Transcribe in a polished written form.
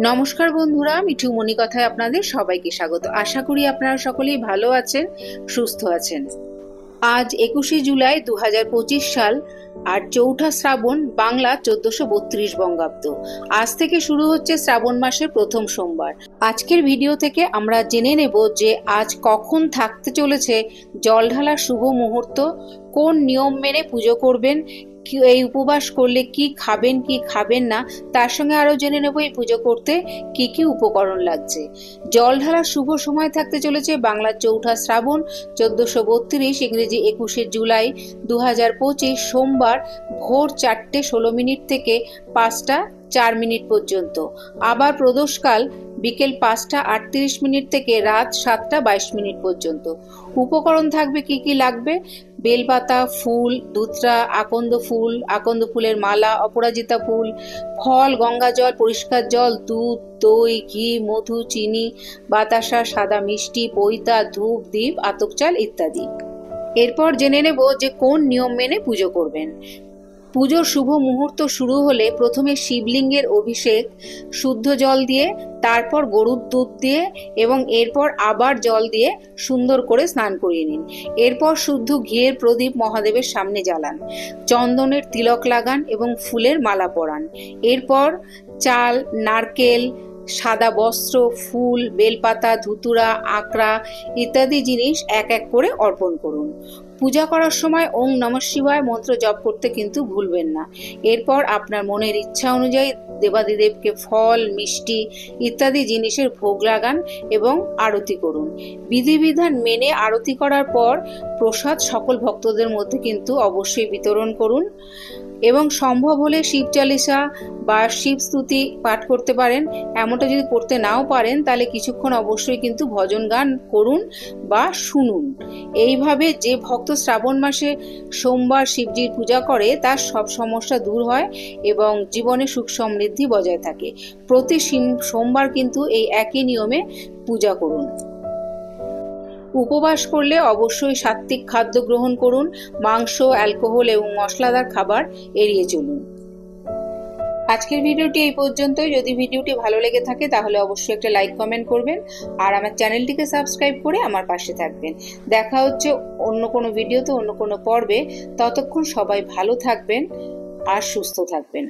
নমস্কার বন্ধুরা, মিঠু মনি কথায় আপনাদের সবাইকে স্বাগত। আশা করি আপনারা সকলেই ভালো আছেন, সুস্থ আছেন। আজ 21শে জুলাই 2025 সাল আর চৌঠা শ্রাবণ, বাংলা 1432 বঙ্গাব্দ। আজ থেকে শুরু হচ্ছে শ্রাবণ মাসের প্রথম সোমবার। আজকের ভিডিও থেকে আমরা জেনে নেব যে আজ কখন থাকতে চলেছে জল ঢালার শুভ মুহূর্ত, কোন নিয়ম মেনে পুজো করবেন, এই উপবাস করলে কি খাবেন কি খাবেন না, তার সঙ্গে আরো জেনে নেব এই পুজো করতে কি কি উপকরণ লাগছে। জল ঢালার শুভ সময় থাকতে চলেছে বাংলার চৌঠা শ্রাবণ 1432, ইংরেজি 21শে জুলাই 2025 সোমবার ভোর 4:16 থেকে 5:04 পর্যন্ত। আবার প্রদোষকাল বিকেল 5:38 থেকে রাত 7:22 পর্যন্ত। উপকরণ থাকবে কি কি লাগবে: বেলপাতা, ফুল, ধুতরা, আকন্দ ফুল, আকন্দ ফুলের মালা, অপরাজিতা ফুল, ফল, গঙ্গা জল, পরিষ্কার জল, দুধ, দই, ঘি, মধু, চিনি, বাতাসা, সাদা মিষ্টি, পৈতা, ধূপ, দীপ, আতপ চাল ইত্যাদি। এরপর জেনে নেব যে কোন নিয়ম মেনে পুজো করবেন। পুজোর শুভ মুহূর্ত শুরু হলে প্রথমে শিবলিঙ্গের অভিষেক শুদ্ধ জল দিয়ে, তারপর গরুর দুধ দিয়ে এবং এরপর আবার জল দিয়ে সুন্দর করে স্নান করিয়ে নিন। এরপর শুদ্ধ ঘিয়ের প্রদীপ মহাদেবের সামনে জ্বালান, চন্দনের তিলক লাগান এবং ফুলের মালা পরান। এরপর চাল, নারকেল, সাদা বস্ত্র, ফুল, বেলপাতা, ধুতুরা, আঁকড়া ইত্যাদি জিনিস এক এক করে অর্পণ করুন। পূজা করার সময় ওং নমঃ শিবায় মন্ত্র জপ করতে কিন্তু ভুলবেন না। এরপর আপনার মনের ইচ্ছা অনুযায়ী দেবাদিদেবকে ফল, মিষ্টি ইত্যাদি জিনিসের ভোগ লাগান এবং আরতি করুন। বিধিবিধান মেনে আরতি করার পর প্রসাদ সকল ভক্তদের মধ্যে কিন্তু অবশ্যই বিতরণ করুন এবং সম্ভব হলে শিব চালিসা বা শিব স্তুতি পাঠ করতে পারেন। এমনটা যদি করতে নাও পারেন তাহলে কিছুক্ষণ অবশ্যই কিন্তু ভজন গান করুন বা শুনুন। এইভাবে যে ভক্ত শ্রাবণ মাসে সোমবার শিবজির পূজা করে তার সব সমস্যা দূর হয় এবং জীবনে সুখ সমৃদ্ধি বজায় থাকে। প্রতি সোমবার কিন্তু এই একই নিয়মে পূজা করুন। উপবাস করলে অবশ্যই সাত্ত্বিক খাদ্য গ্রহণ করুন, মাংস, অ্যালকোহল এবং মশলাদার খাবার এড়িয়ে চলুন। আজকের ভিডিওটি এই পর্যন্তই। যদি ভিডিওটি ভালো লেগে থাকে তাহলে অবশ্যই একটা লাইক কমেন্ট করবেন আর আমার চ্যানেলটিকে সাবস্ক্রাইব করে আমার পাশে থাকবেন। দেখা হচ্ছে অন্য কোনো ভিডিওতে, অন্য কোনো পর্বে। ততক্ষণ সবাই ভালো থাকবেন আর সুস্থ থাকবেন।